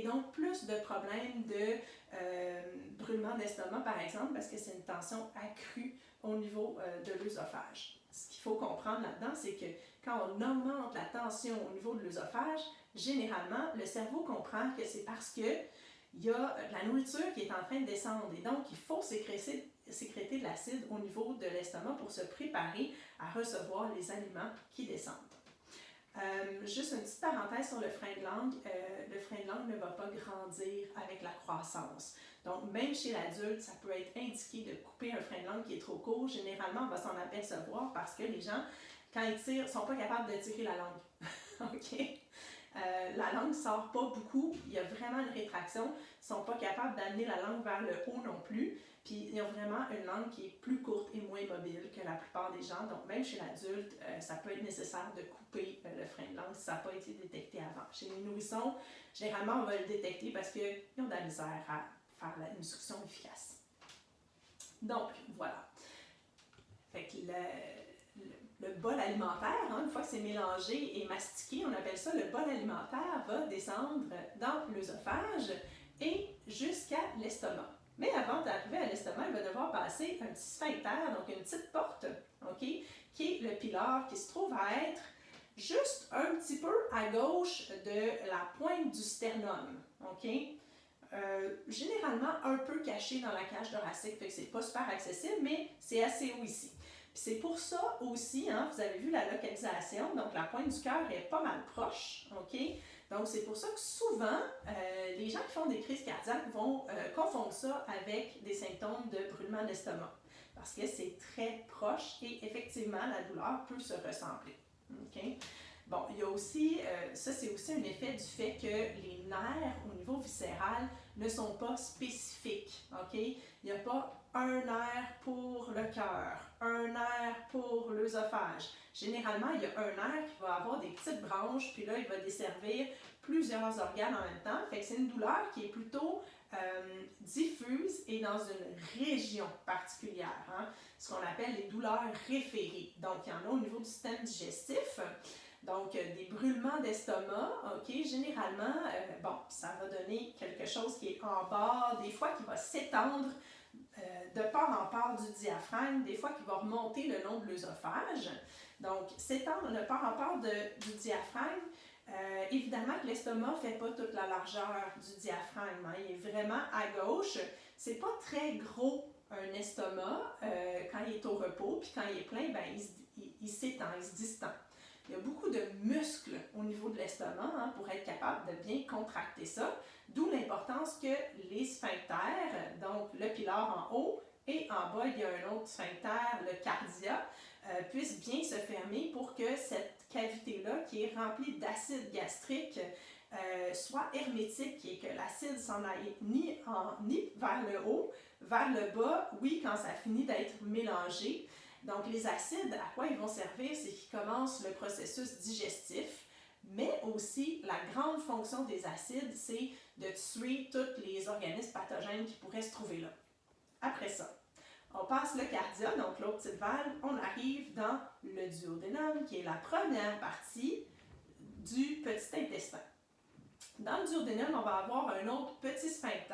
donc plus de problèmes de brûlement d'estomac, par exemple, parce que c'est une tension accrue au niveau de l'œsophage. Ce qu'il faut comprendre là-dedans, c'est que quand on augmente la tension au niveau de l'œsophage, généralement, le cerveau comprend que c'est parce que il y a de la nourriture qui est en train de descendre et donc il faut sécréter de l'acide au niveau de l'estomac pour se préparer à recevoir les aliments qui descendent. Juste une petite parenthèse sur le frein de langue. Le frein de langue ne va pas grandir avec la croissance. Donc, même chez l'adulte, ça peut être indiqué de couper un frein de langue qui est trop court. Généralement, on va s'en apercevoir parce que les gens, quand ils tirent, ne sont pas capables de tirer la langue. OK? La langue ne sort pas beaucoup, il y a vraiment une rétraction, ils ne sont pas capables d'amener la langue vers le haut non plus, puis ils ont vraiment une langue qui est plus courte et moins mobile que la plupart des gens, donc même chez l'adulte, ça peut être nécessaire de couper le frein de langue si ça n'a pas été détecté avant. Chez les nourrissons, généralement on va le détecter parce qu'ils ont de la misère à faire une succion efficace. Donc voilà. Fait que le bol alimentaire, une fois que c'est mélangé et mastiqué, on appelle ça le bol alimentaire, va descendre dans l'œsophage et jusqu'à l'estomac. Mais avant d'arriver à l'estomac, il va devoir passer un petit sphincter, donc une petite porte, okay, qui est le pylore, qui se trouve à être juste un petit peu à gauche de la pointe du sternum. Okay? Généralement un peu caché dans la cage thoracique, fait que c'est pas super accessible, mais c'est assez haut ici. Puis c'est pour ça aussi, vous avez vu la localisation, donc la pointe du cœur est pas mal proche, OK? Donc c'est pour ça que souvent, les gens qui font des crises cardiaques vont confondre ça avec des symptômes de brûlement d'estomac, parce que c'est très proche et effectivement, la douleur peut se ressembler, OK? Bon, il y a aussi, ça c'est aussi un effet du fait que les nerfs au niveau viscéral ne sont pas spécifiques, OK? Il n'y a pas un nerf pour le cœur, un nerf pour l'œsophage. Généralement, il y a un nerf qui va avoir des petites branches, puis là, il va desservir plusieurs organes en même temps. Fait que c'est une douleur qui est plutôt diffuse et dans une région particulière, ce qu'on appelle les douleurs référées. Donc, il y en a au niveau du système digestif. Donc, des brûlements d'estomac, OK, généralement, ça va donner quelque chose qui est en bas, des fois qui va s'étendre de part en part du diaphragme, des fois qui va remonter le long de l'œsophage. Donc, s'étendre de part en part du diaphragme, évidemment que l'estomac ne fait pas toute la largeur du diaphragme, il est vraiment à gauche. C'est pas très gros un estomac quand il est au repos, puis quand il est plein, il s'étend, il se distend. Il y a beaucoup de muscles au niveau de l'estomac pour être capable de bien contracter ça, d'où l'importance que les sphincters, donc le pylore en haut et en bas, il y a un autre sphincter, le cardia, puissent bien se fermer pour que cette cavité-là, qui est remplie d'acide gastrique, soit hermétique et que l'acide s'en aille ni vers le haut, vers le bas, oui, quand ça finit d'être mélangé. Donc, les acides, à quoi ils vont servir, c'est qu'ils commencent le processus digestif, mais aussi la grande fonction des acides, c'est de tuer tous les organismes pathogènes qui pourraient se trouver là. Après ça, on passe le cardia, donc l'autre petite valve, on arrive dans le duodénum, qui est la première partie du petit intestin. Dans le duodénum, on va avoir un autre petit sphincter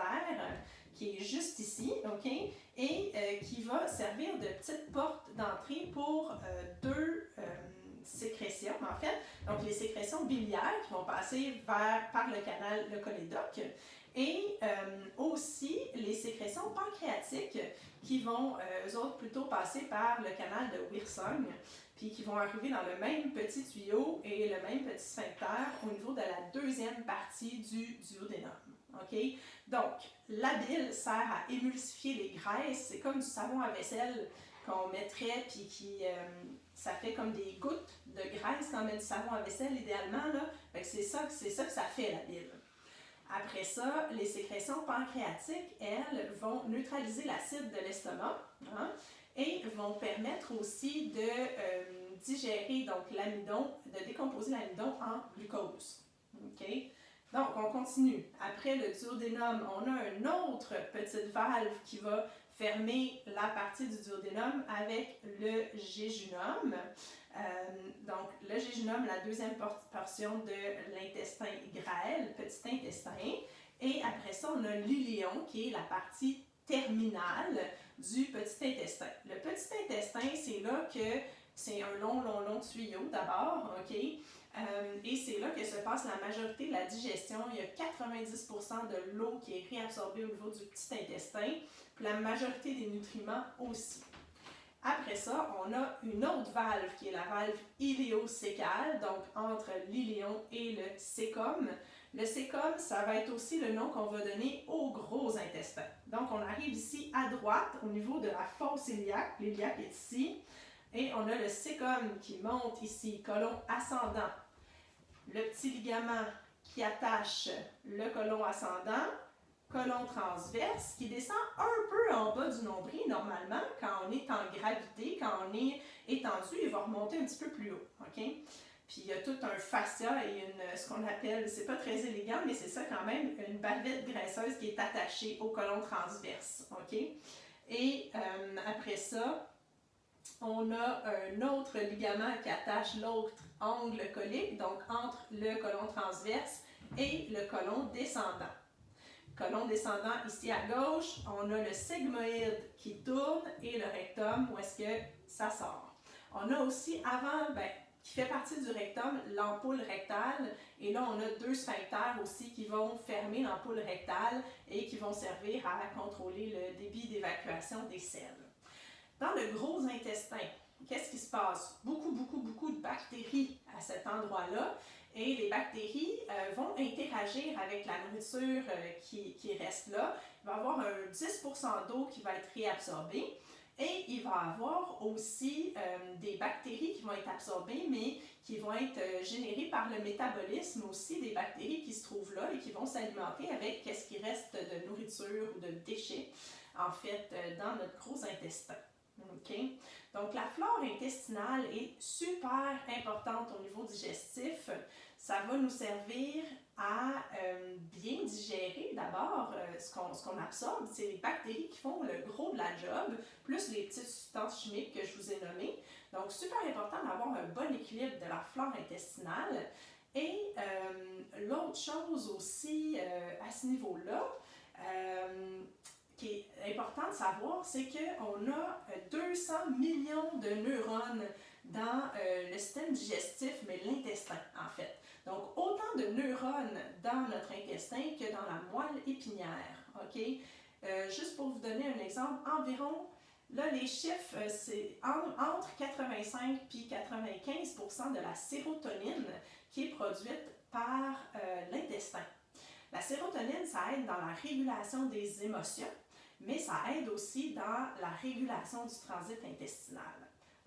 qui est juste ici, OK, et qui va servir de petite porte d'entrée pour deux sécrétions, en fait. Donc, les sécrétions biliaires qui vont passer par le canal, le cholédoque, et aussi les sécrétions pancréatiques qui vont, eux autres, plutôt passer par le canal de Wirsung, puis qui vont arriver dans le même petit tuyau et le même petit sphincter au niveau de la deuxième partie du duodénum. Okay? Donc, la bile sert à émulsifier les graisses. C'est comme du savon à vaisselle qu'on mettrait, puis ça fait comme des gouttes de graisse quand on met du savon à vaisselle, idéalement. Là. Fait que c'est ça que ça fait, la bile. Après ça, les sécrétions pancréatiques, elles, vont neutraliser l'acide de l'estomac et vont permettre aussi de digérer donc l'amidon, de décomposer l'amidon en glucose. Okay? Donc, on continue. Après le duodénum, on a une autre petite valve qui va fermer la partie du duodénum avec le jéjunum. Donc, le jéjunum, la deuxième portion de l'intestin grêle, petit intestin. Et après ça, on a l'iléon, qui est la partie terminale du petit intestin. Le petit intestin, c'est là que c'est un long tuyau d'abord, OK? Et c'est là que se passe la majorité de la digestion. Il y a 90% de l'eau qui est réabsorbée au niveau du petit intestin, puis la majorité des nutriments aussi. Après ça, on a une autre valve qui est la valve iléocécale, donc entre l'iléon et le cécum. Le cécum, ça va être aussi le nom qu'on va donner au gros intestin. Donc, on arrive ici à droite, au niveau de la fosse iliaque. L'iliaque est ici. Et on a le cécum qui monte ici, côlon ascendant. Le petit ligament qui attache le côlon ascendant, côlon transverse, qui descend un peu en bas du nombril normalement. Quand on est en gravité, quand on est étendu, il va remonter un petit peu plus haut. OK? Puis il y a tout un fascia et ce qu'on appelle, c'est pas très élégant, mais c'est ça quand même, une bavette graisseuse qui est attachée au côlon transverse. OK? Et après ça, on a un autre ligament qui attache l'autre angle colique, donc entre le côlon transverse et le côlon descendant. Côlon descendant ici à gauche, on a le sigmoïde qui tourne et le rectum où est-ce que ça sort. On a aussi avant, qui fait partie du rectum, l'ampoule rectale. Et là, on a deux sphincters aussi qui vont fermer l'ampoule rectale et qui vont servir à contrôler le débit d'évacuation des selles. Dans le gros intestin, qu'est-ce qui se passe? Beaucoup de bactéries à cet endroit-là. Et les bactéries vont interagir avec la nourriture qui reste là. Il va y avoir un 10% d'eau qui va être réabsorbée. Et il va y avoir aussi des bactéries qui vont être absorbées, mais qui vont être générées par le métabolisme aussi, des bactéries qui se trouvent là et qui vont s'alimenter avec ce qui reste de nourriture ou de déchets, en fait, dans notre gros intestin. Okay? Donc, la flore intestinale est super importante au niveau digestif. Ça va nous servir à bien digérer d'abord ce qu'on absorbe. C'est les bactéries qui font le gros de la job, plus les petites substances chimiques que je vous ai nommées. Donc, super important d'avoir un bon équilibre de la flore intestinale. Et l'autre chose aussi à ce niveau-là, qui est important de savoir, c'est qu'on a 200 millions de neurones dans le système digestif, mais l'intestin en fait. Donc, autant de neurones dans notre intestin que dans la moelle épinière. OK? Juste pour vous donner un exemple, environ, là les chiffres, c'est entre 85 et 95% de la sérotonine qui est produite par l'intestin. La sérotonine, ça aide dans la régulation des émotions, mais ça aide aussi dans la régulation du transit intestinal.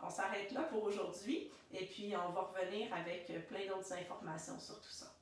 On s'arrête là pour aujourd'hui et puis on va revenir avec plein d'autres informations sur tout ça.